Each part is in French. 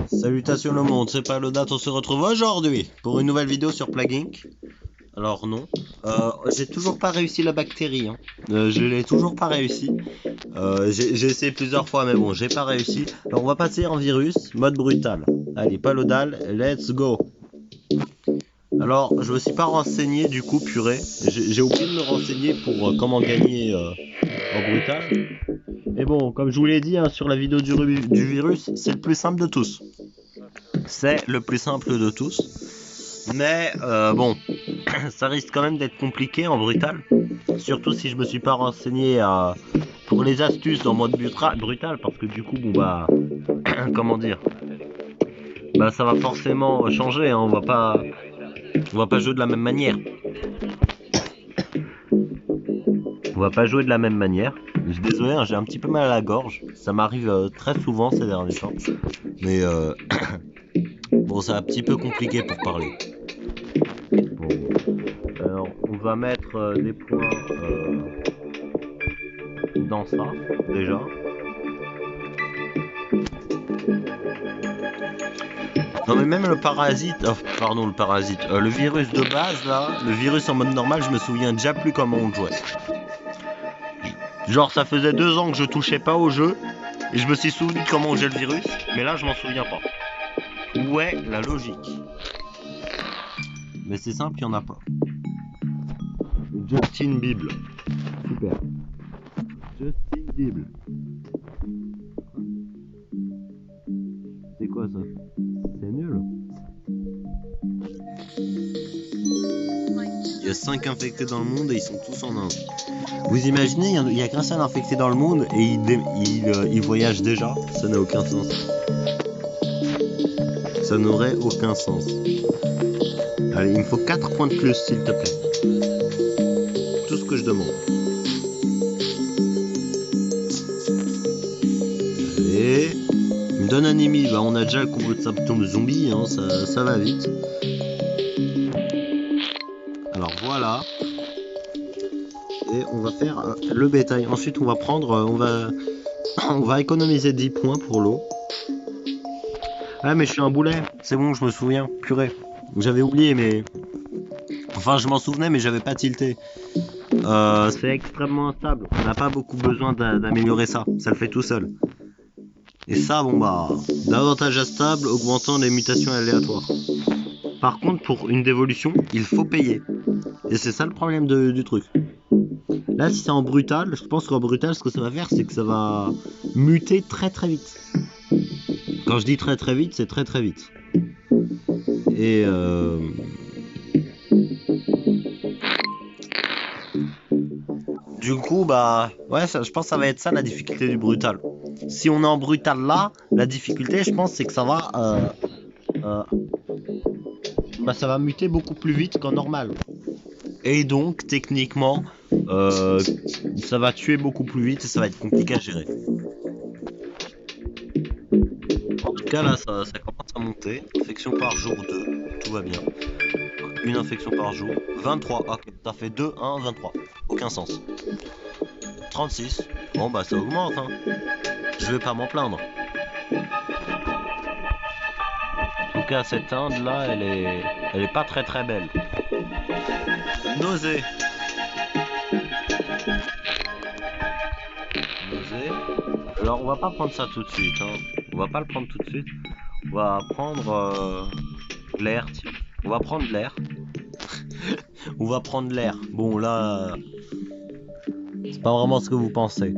Salutations le monde, c'est Palodate, on se retrouve aujourd'hui pour une nouvelle vidéo sur Plague Inc. Alors non, j'ai toujours pas réussi la bactérie, hein. Je l'ai toujours pas réussi. J'ai essayé plusieurs fois mais bon, j'ai pas réussi. Alors on va passer en virus, mode brutal. Allez, Palodal, let's go. Alors je me suis pas renseigné du coup, purée. J'ai oublié de me renseigner pour comment gagner en brutal. Mais bon, comme je vous l'ai dit hein, sur la vidéo du virus, c'est le plus simple de tous. C'est le plus simple de tous. Mais bon, ça risque quand même d'être compliqué en brutal. Surtout si je me suis pas renseigné pour les astuces en mode brutal. Parce que du coup, bon bah, comment dire, bah ça va forcément changer. Hein, on va pas jouer de la même manière. On va pas jouer de la même manière. Je suis désolé, hein, j'ai un petit peu mal à la gorge. Ça m'arrive très souvent ces derniers temps. Mais bon, c'est un petit peu compliqué pour parler. Bon. Alors, on va mettre des points dans ça, déjà. Non mais même le parasite, pardon le parasite, le virus de base là, le virus en mode normal, je me souviens déjà plus comment on le jouait. Genre ça faisait 2 ans que je touchais pas au jeu, et je me suis souvenu de comment on jouait le virus, mais là je m'en souviens pas. Où est la logique? Mais c'est simple, il y en a pas. Justin Bible. Super. Justin Bible. C'est quoi ça? C'est nul. Il y a 5 infectés dans le monde et ils sont tous en Inde. Vous imaginez, il y a qu'un seul infecté dans le monde et il voyage déjà? Ça n'a aucun sens. Ça n'aurait aucun sens. Allez, il me faut 4 points de plus, s'il te plaît. Tout ce que je demande. Allez. Il me donne un ennemi. Bah, on a déjà le combo de symptômes zombie, hein, ça va vite. Alors voilà. Et on va faire le bétail. Ensuite, on va prendre... on va économiser 10 points pour l'eau. Ah, mais je suis un boulet. C'est bon, je me souviens. Purée. J'avais oublié, mais... Enfin, je m'en souvenais, mais j'avais pas tilté. C'est extrêmement instable. On n'a pas beaucoup besoin d'améliorer ça. Ça le fait tout seul. Et ça, bon bah... Davantage instable, augmentant les mutations aléatoires. Par contre, pour une dévolution, il faut payer. Et c'est ça le problème du truc. Là, si c'est en brutal, je pense qu'en brutal, ce que ça va faire, c'est que ça va muter très très vite. Quand je dis très très vite, c'est très très vite. Et du coup, bah, ouais, je pense que ça va être ça la difficulté du brutal. Si on est en brutal là, la difficulté, je pense, c'est que ça va, bah, ça va muter beaucoup plus vite qu'en normal. Et donc, techniquement, ça va tuer beaucoup plus vite et ça va être compliqué à gérer. En tout cas, là, ça commence à monter. Infection par jour 2, tout va bien. Une infection par jour. 23, ok, ça fait 2, 1, 23. Aucun sens. 36, bon bah ça augmente, hein. Je vais pas m'en plaindre. En tout cas, cette Inde là, elle est pas très très belle. Nausée. Nausée. Alors on va pas prendre ça tout de suite, hein. On va pas le prendre tout de suite. On va prendre l'air, tiens. On va prendre l'air. On va prendre l'air. Bon là, c'est pas vraiment ce que vous pensez.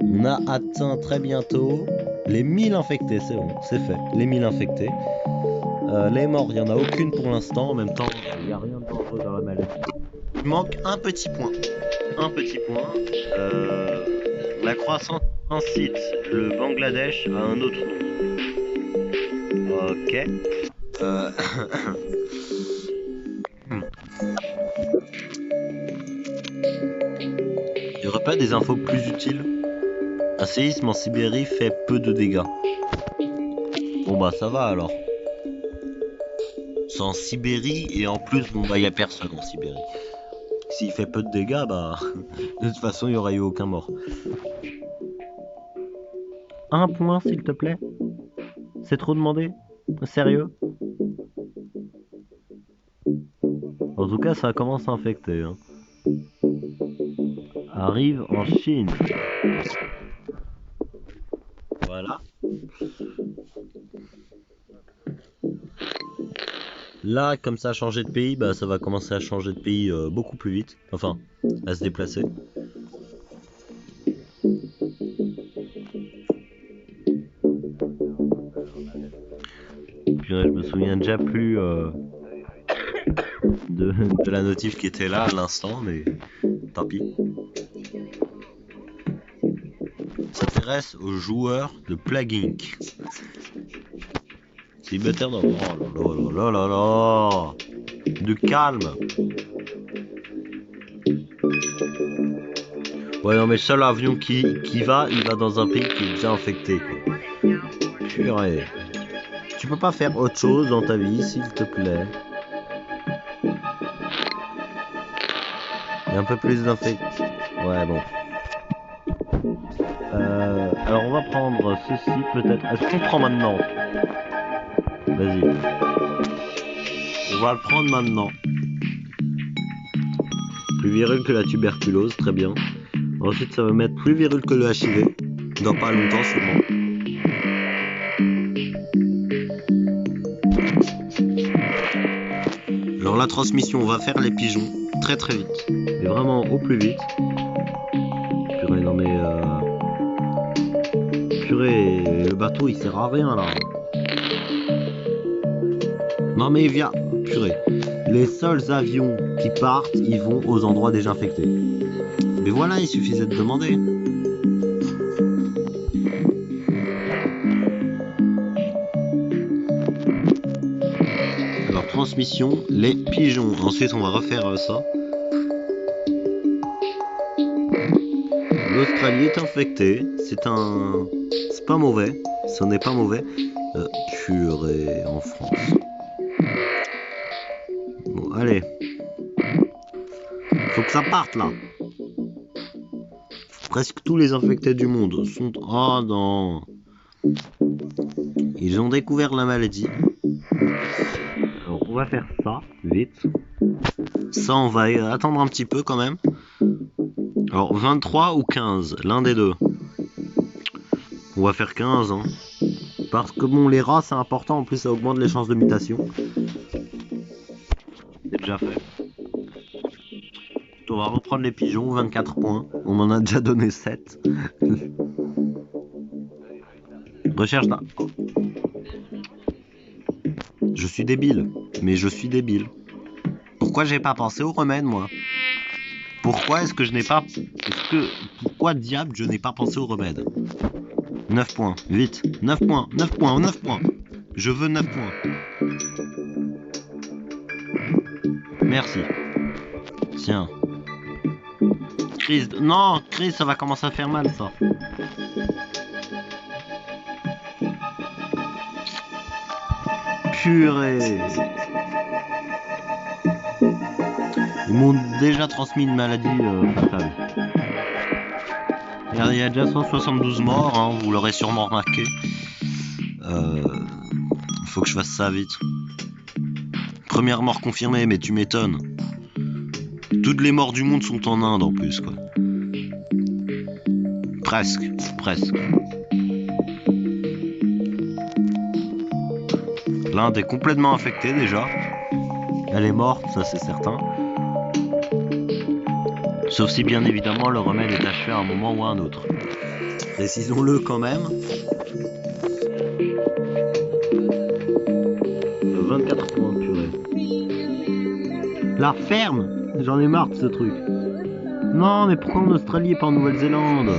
On a atteint très bientôt les 1000 infectés, c'est bon, c'est fait. Les 1000 infectés. Les morts, il n'y en a aucune pour l'instant. En même temps, il n'y a rien de dangereux dans la maladie. Il manque un petit point. Un petit point. La croissance incite le Bangladesh à un autre nom. Ok. Il n'y aurait pas des infos plus utiles? Un séisme en Sibérie fait peu de dégâts. Bon bah ça va alors. C'est en Sibérie et en plus bon bah y a personne en Sibérie. s'il fait peu de dégâts, bah de toute façon il n'y aurait eu aucun mort. Un point s'il te plaît. C'est trop demandé? Sérieux? En tout cas ça commence à infecter. Hein. Arrive en Chine. Voilà. Là, comme ça a changé de pays, bah ça va commencer à changer de pays beaucoup plus vite. Enfin, à se déplacer. Puis je me souviens déjà plus de la notif qui était là à l'instant, mais tant pis. S'intéresse aux joueurs de Plague Inc. Célibataire dans... Oh là là là là là. Du calme. Ouais non mais seul avion qui va, il va dans un pays qui est déjà infecté quoi. Purée. Tu peux pas faire autre chose dans ta vie s'il te plaît. Il y a un peu plus d'infectés. Ouais bon. Alors on va prendre ceci peut-être. Est-ce qu'on prend maintenant? Vas-y. On va le prendre maintenant. Plus virule que la tuberculose, très bien. Ensuite ça va mettre plus virule que le HIV. Dans pas longtemps sûrement. Alors la transmission, on va faire les pigeons très très vite. Mais vraiment au plus vite. Purée, non mais... Purée, le bateau il sert à rien là. Non mais viens, purée. Les seuls avions qui partent, ils vont aux endroits déjà infectés. Mais voilà, il suffisait de demander. Alors transmission, les pigeons. Ensuite on va refaire ça. L'Australie est infectée. C'est pas mauvais. Ce n'est pas mauvais. Purée, en France. Bon, allez. Faut que ça parte là. Presque tous les infectés du monde sont... Oh non. Ils ont découvert la maladie. Alors on va faire ça, vite. Ça on va attendre un petit peu quand même. Alors 23 ou 15, l'un des deux. On va faire 15 hein. Parce que bon les rats c'est important, en plus ça augmente les chances de mutation. C'est déjà fait. On va reprendre les pigeons, 24 points. On m'en a déjà donné 7. Recherche là. Je suis débile. Mais je suis débile. Pourquoi j'ai pas pensé au remède moi? Pourquoi est-ce que je n'ai pas... Pourquoi diable je n'ai pas pensé au remède? 9 points, vite. 9 points, 9 points, 9 points. Je veux 9 points. Merci. Tiens. Crise... Non, crise, ça va commencer à faire mal, ça. Purée. Ils m'ont déjà transmis une maladie fatale. Il y a déjà 172 morts, hein, vous l'aurez sûrement remarqué. Faut que je fasse ça vite. Première mort confirmée, mais tu m'étonnes. Toutes les morts du monde sont en Inde en plus, quoi. Presque. L'Inde est complètement infectée déjà. Elle est morte, ça c'est certain. Sauf si bien évidemment le remède est achevé à un moment ou à un autre. Précisons-le quand même. 24 points, purée. La ferme! J'en ai marre de ce truc. Non, mais pourquoi en Australie et pas en Nouvelle-Zélande?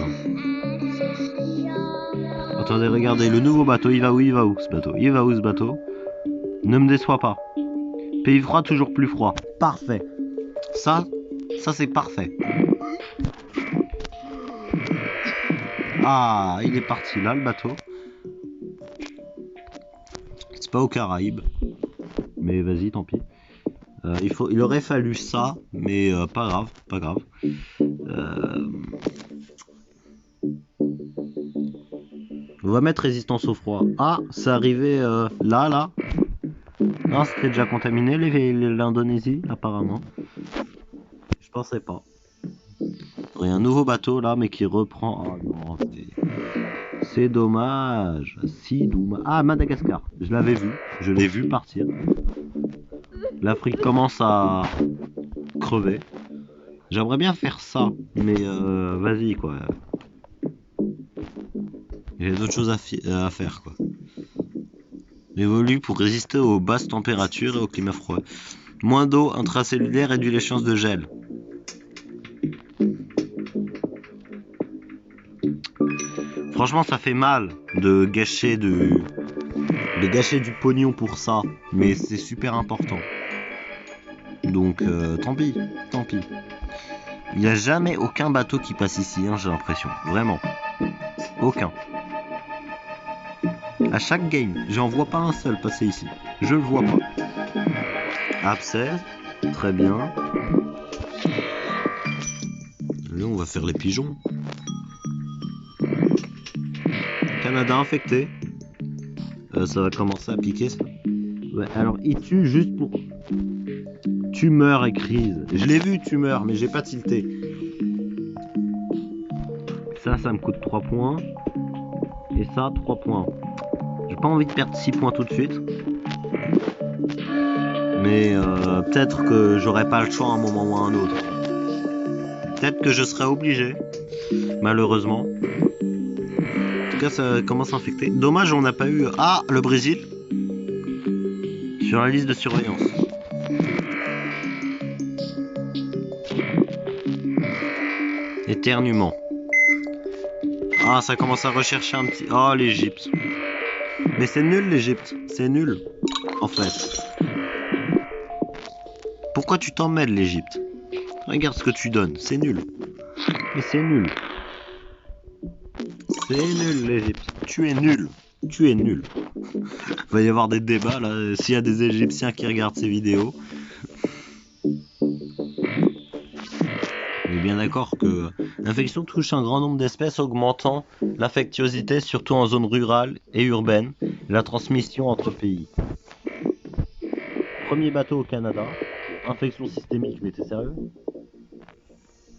Attendez, regardez, le nouveau bateau, il va où ce bateau? Il va où ce bateau? Ne me déçois pas. Pays froid, toujours plus froid. Parfait. Ça c'est parfait. Ah, il est parti là, le bateau. C'est pas aux Caraïbes. Mais vas-y, tant pis. Il aurait fallu ça, mais pas grave, pas grave. On va mettre résistance au froid. Ah, c'est arrivé là. Non, c'était déjà contaminé l'Indonésie, apparemment. Je pensais pas. Il y a un nouveau bateau là, mais qui reprend. Oh non, c'est dommage. Si dommage. Ah, Madagascar. Je l'ai vu partir. L'Afrique commence à crever. J'aimerais bien faire ça, mais vas-y quoi. J'ai d'autres choses à faire quoi. Évolue pour résister aux basses températures et au climat froid. Moins d'eau intracellulaire réduit les chances de gel. Franchement, ça fait mal de gâcher du pognon pour ça, mais c'est super important. Donc tant pis. Il n'y a jamais aucun bateau qui passe ici, hein, j'ai l'impression. Vraiment. Aucun. À chaque game, j'en vois pas un seul passer ici. Je le vois pas. Abcès, très bien. Là, on va faire les pigeons. Canada infecté. Ça va commencer à piquer ça. Ouais, alors il tue juste pour... Tumeur et crise. Je l'ai vu tumeur, mais j'ai pas tilté. Ça me coûte 3 points. Et ça, 3 points. J'ai pas envie de perdre 6 points tout de suite. Mais peut-être que j'aurai pas le choix à un moment ou à un autre. Peut-être que je serai obligé. Malheureusement. En tout cas, ça commence à infecter. Dommage, on n'a pas eu... Ah, le Brésil. Sur la liste de surveillance. Éternuement. Ah, ça commence à rechercher un petit... Oh, l'Égypte. Mais c'est nul, l'Égypte. C'est nul, en fait. Pourquoi tu t'emmènes, l'Égypte? Regarde ce que tu donnes. C'est nul. Mais c'est nul. C'est nul, l'Égypte. Tu es nul. Tu es nul. Il va y avoir des débats, là. S'il y a des Égyptiens qui regardent ces vidéos... On est bien d'accord que l'infection touche un grand nombre d'espèces, augmentant l'infectiosité, surtout en zone rurale et urbaine, et la transmission entre pays. Premier bateau au Canada, infection systémique, mais t'es sérieux?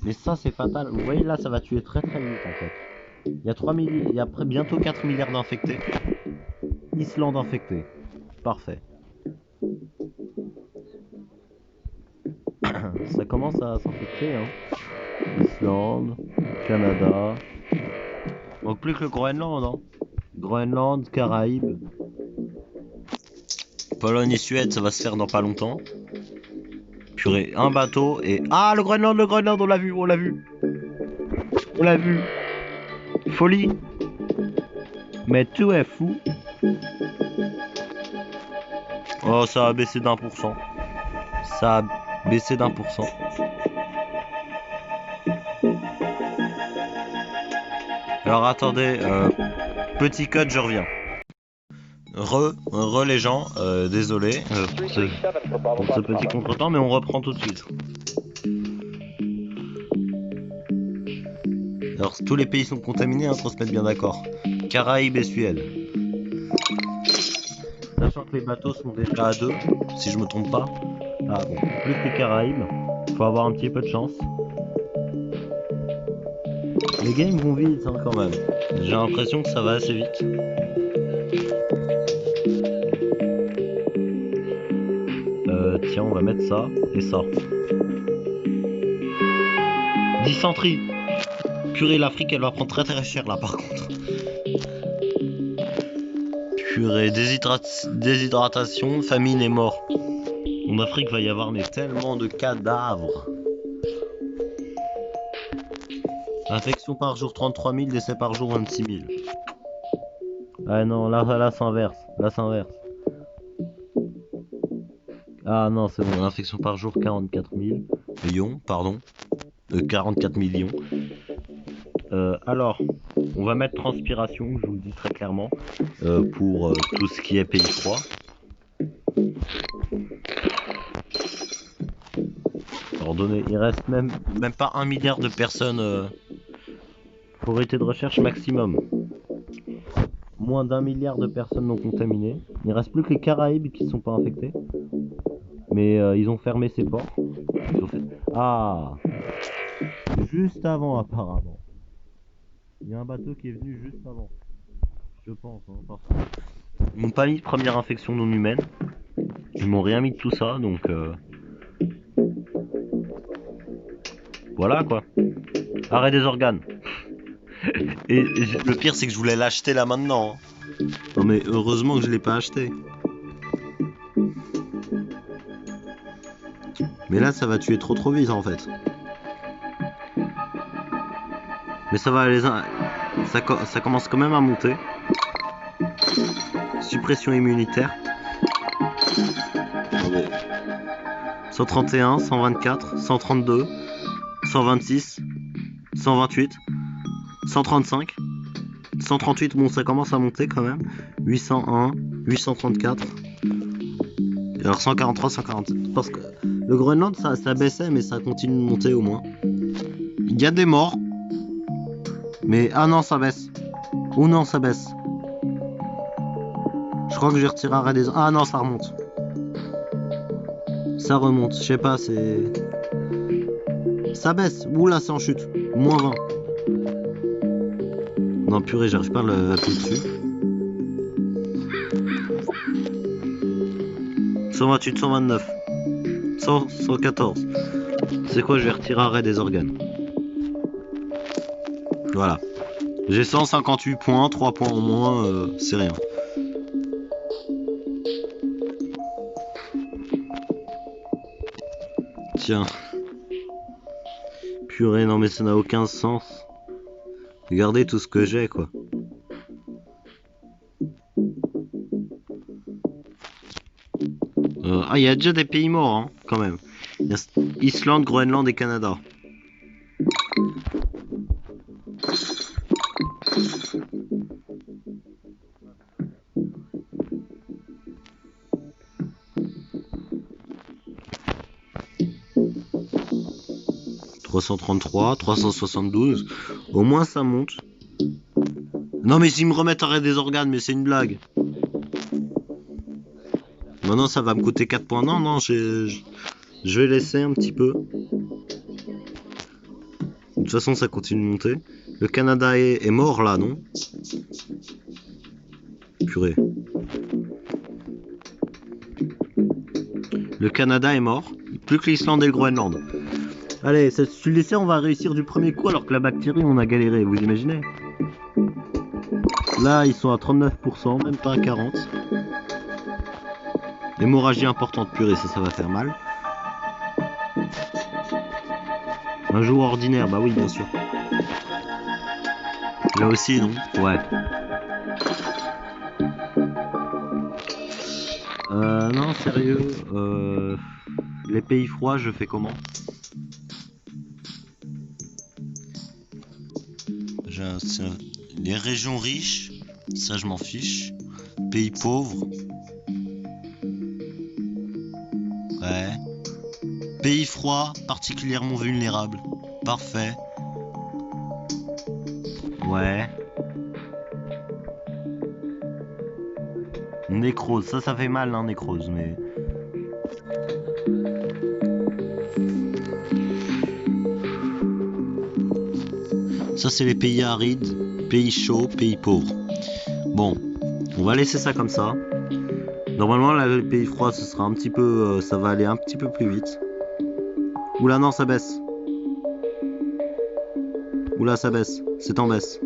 Mais ça c'est fatal, vous voyez là ça va tuer très très vite en fait. Il y a bientôt 4 milliards d'infectés. Islande infectée, parfait. Ça commence à s'infecter, hein. Islande, Canada. Donc plus que le Groenland, hein. Groenland, Caraïbes. Pologne et Suède, ça va se faire dans pas longtemps. Purée, un bateau et... Ah, le Groenland, on l'a vu. On l'a vu. Folie. Mais tu es fou. Oh, ça a baissé d'1%. Ça a baissé d'1%. Alors attendez, petit code, je reviens. Re les gens, désolé pour ce petit contretemps, mais on reprend tout de suite. Alors tous les pays sont contaminés, hein, pour se mettre bien d'accord. Caraïbes et Suède. Sachant que les bateaux sont déjà à 2, si je me trompe pas. Ah bon, plus que les Caraïbes, faut avoir un petit peu de chance. Les games vont vite, hein, quand même. J'ai l'impression que ça va assez vite. Tiens, on va mettre ça et ça. Dysenterie. Purée, l'Afrique, elle va prendre très très cher là par contre. Purée, déshydratation, famine et mort. En Afrique, va y avoir mais tellement de cadavres. Infection par jour 33 000, décès par jour 26 000. Ah non, là s'inverse. Ah non, c'est bon, infection par jour 44 000. Millions, pardon. 44 millions. Alors, on va mettre transpiration, je vous le dis très clairement, pour tout ce qui est pays froid. pour donner. Il reste même pas 1 milliard de personnes pour unité de recherche maximum. Moins d'1 milliard de personnes non contaminées. Il reste plus que les Caraïbes qui sont pas infectés. Mais ils ont fermé ces ports. Ah, juste avant apparemment. Il y a un bateau qui est venu juste avant. Je pense, hein, parce que ils m'ont pas mis de première infection non humaine. Ils m'ont rien mis de tout ça, donc voilà quoi. Arrêt des organes. Et le pire c'est que je voulais l'acheter là maintenant. Hein. Non mais heureusement que je l'ai pas acheté. Mais là ça va tuer trop vite en fait. Mais ça va aller, ça commence quand même à monter. Suppression immunitaire. 131, 124, 132, 126, 128, 135, 138, bon ça commence à monter quand même. 801, 834. Et alors 143, 140. Parce que le Groenland ça baissait mais ça continue de monter au moins. Il y a des morts. Mais ah non ça baisse. Oh non ça baisse. Je crois que je vais retirer arrêt des... Ah non ça remonte. Ça remonte, je sais pas, c'est... Ça baisse. Oula c'est en chute. Moins 20. Non purée j'arrive pas à appuyer dessus. 128, 129. 100, 114. C'est quoi, je vais retirer arrêt des organes. Voilà. J'ai 158 points, 3 points en moins, c'est rien. Tiens. Purée, non mais ça n'a aucun sens. Regardez tout ce que j'ai quoi. Ah, il y a déjà des pays morts, hein, quand même. Il y a Islande, Groenland et Canada. « 333, 372. Au moins ça monte. Non mais s'ils me remettent arrêt des organes, mais c'est une blague. Maintenant ça va me coûter 4 points. Non, je vais laisser un petit peu. De toute façon ça continue de monter. Le Canada est mort là, non? Purée. Le Canada est mort. Plus que l'Islande et le Groenland. Allez, celui-ci on va réussir du premier coup alors que la bactérie on a galéré, vous imaginez? Là ils sont à 39%, même pas à 40%. Hémorragie importante, purée, ça va faire mal. Un jour ordinaire, bah oui bien sûr. Là aussi non? Ouais. Non sérieux, les pays froids je fais comment? Les régions riches, ça je m'en fiche. Pays pauvres. Ouais. Pays froid, particulièrement vulnérable. Parfait. Ouais. Nécrose, ça fait mal hein, nécrose, mais... Ça c'est les pays arides, pays chauds, pays pauvres. Bon, on va laisser ça comme ça. Normalement là, les pays froids ce sera un petit peu... ça va aller un petit peu plus vite. Oula non ça baisse. Oula ça baisse, c'est en baisse.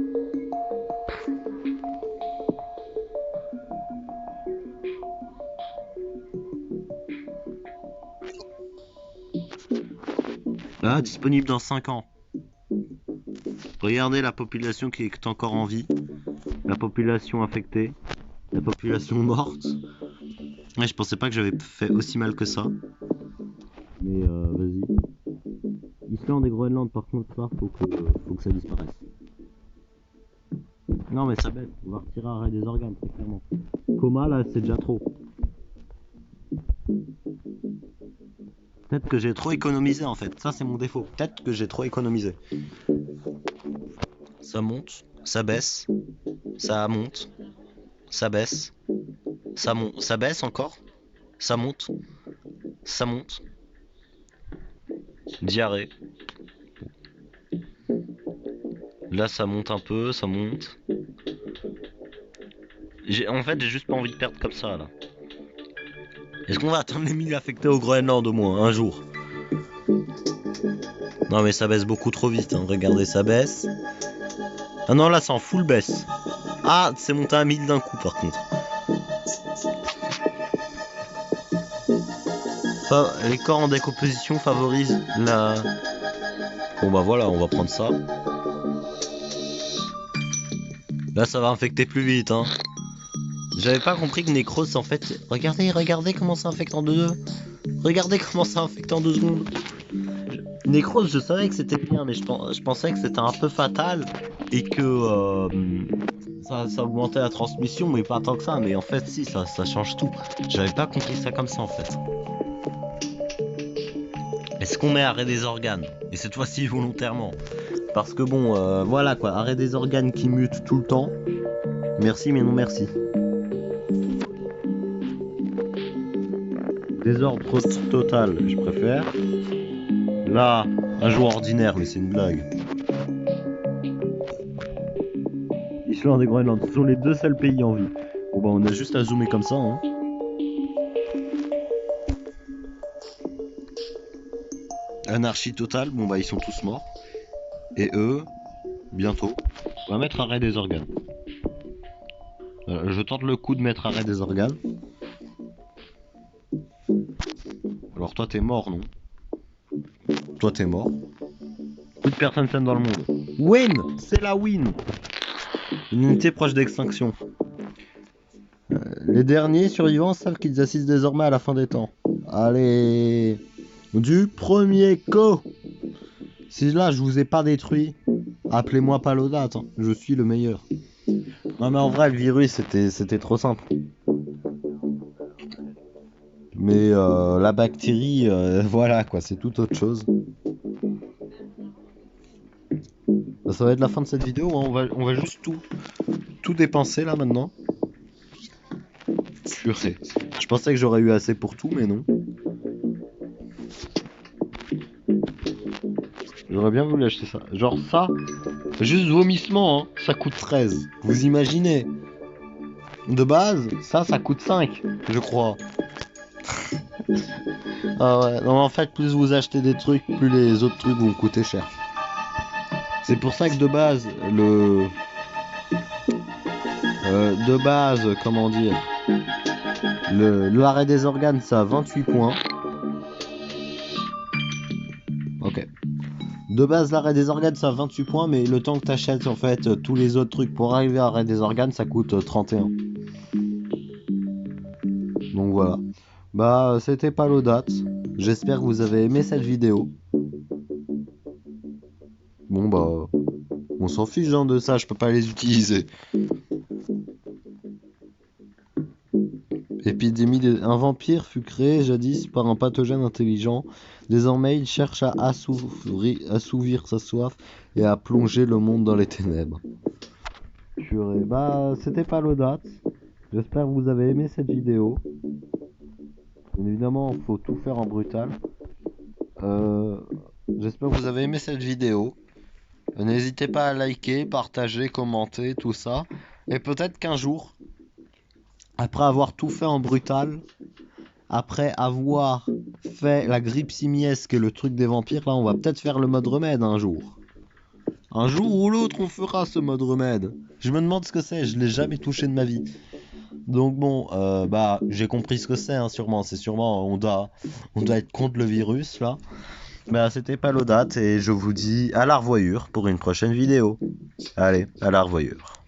Là, disponible dans 5 ans. Regardez la population qui est encore en vie. La population infectée. La population morte. Ouais, je pensais pas que j'avais fait aussi mal que ça. Mais vas-y. Islande et Groenland par contre là, faut que ça disparaisse. Non mais ça baisse, on va retirer arrêt des organes très clairement. Coma là c'est déjà trop. Peut-être que j'ai trop économisé en fait. Ça c'est mon défaut. Peut-être que j'ai trop économisé. Ça monte, ça baisse, ça monte, ça baisse, ça baisse encore, ça monte, ça monte. Diarrhée. Là ça monte un peu, ça monte. En fait j'ai juste pas envie de perdre comme ça là. Est-ce qu'on va atteindre les 1000 affectés au Groenland au moins un jour? Non mais ça baisse beaucoup trop vite, hein. Regardez, ça baisse. Ah non, là c'est en full baisse. Ah, c'est monté à 1000 d'un coup par contre. Les corps en décomposition favorisent la... Bon bah voilà, on va prendre ça. Là ça va infecter plus vite, hein. J'avais pas compris que Nécrose en fait... Regardez comment ça infecte en 2. Regardez comment ça infecte en 2 secondes. Nécrose, je savais que c'était bien, mais je pensais que c'était un peu fatal et que ça augmentait la transmission, mais pas tant que ça. Mais en fait, si, ça change tout. J'avais pas compris ça comme ça en fait. Est-ce qu'on met arrêt des organes? Et cette fois-ci volontairement. Parce que bon, voilà quoi, arrêt des organes qui mutent tout le temps. Merci, mais non merci. Désordre total, je préfère. Là, un jour ordinaire, mais c'est une blague. Islande et Groenland, ce sont les 2 seuls pays en vie. Bon bah on a juste à zoomer comme ça, hein. Anarchie totale, bon bah ils sont tous morts. Et eux, bientôt. On va mettre arrêt des organes. Je tente le coup de mettre arrêt des organes. Alors toi t'es mort, non? Toi t'es mort. Plus de personnes saines dans le monde. Win! C'est la win! Une unité proche d'extinction. Les derniers survivants savent qu'ils assistent désormais à la fin des temps. Allez! Du premier coup! Si là je vous ai pas détruit, appelez-moi Palodate, hein. Je suis le meilleur. Non mais en vrai le virus c'était trop simple. Mais la bactérie, voilà quoi, c'est tout autre chose. Ça va être la fin de cette vidéo, hein. On va juste tout dépenser là maintenant. Purée. Je pensais que j'aurais eu assez pour tout, mais non. J'aurais bien voulu acheter ça. Genre ça, juste vomissement, hein, ça coûte 13. Vous imaginez? De base, ça coûte 5, je crois. Ah ouais, non en fait, plus vous achetez des trucs, plus les autres trucs vont coûter cher. C'est pour ça que de base, comment dire, l'arrêt des organes, ça a 28 points. Ok. De base, l'arrêt des organes, ça a 28 points, mais le temps que t'achètes, en fait, tous les autres trucs pour arriver à l'arrêt des organes, ça coûte 31. Donc voilà. Bah, c'était Palodate. J'espère que vous avez aimé cette vidéo. Bon bah, on s'en fiche hein, de ça, je peux pas les utiliser. Un vampire fut créé jadis par un pathogène intelligent. Désormais, il cherche à assouvir sa soif et à plonger le monde dans les ténèbres. Purée, bah, c'était Palodate. J'espère que vous avez aimé cette vidéo. Bien évidemment, il faut tout faire en brutal. J'espère que vous avez aimé cette vidéo. N'hésitez pas à liker, partager, commenter, tout ça. Et peut-être qu'un jour, après avoir tout fait en brutal, après avoir fait la grippe simiesque et le truc des vampires, là on va peut-être faire le mode remède un jour. Un jour ou l'autre on fera ce mode remède. Je me demande ce que c'est, je l'ai jamais touché de ma vie. Donc bon, bah j'ai compris ce que c'est hein, sûrement. C'est sûrement, on doit être contre le virus là. Bah c'était Palodate et je vous dis à la revoyure pour une prochaine vidéo. Allez, à la revoyure.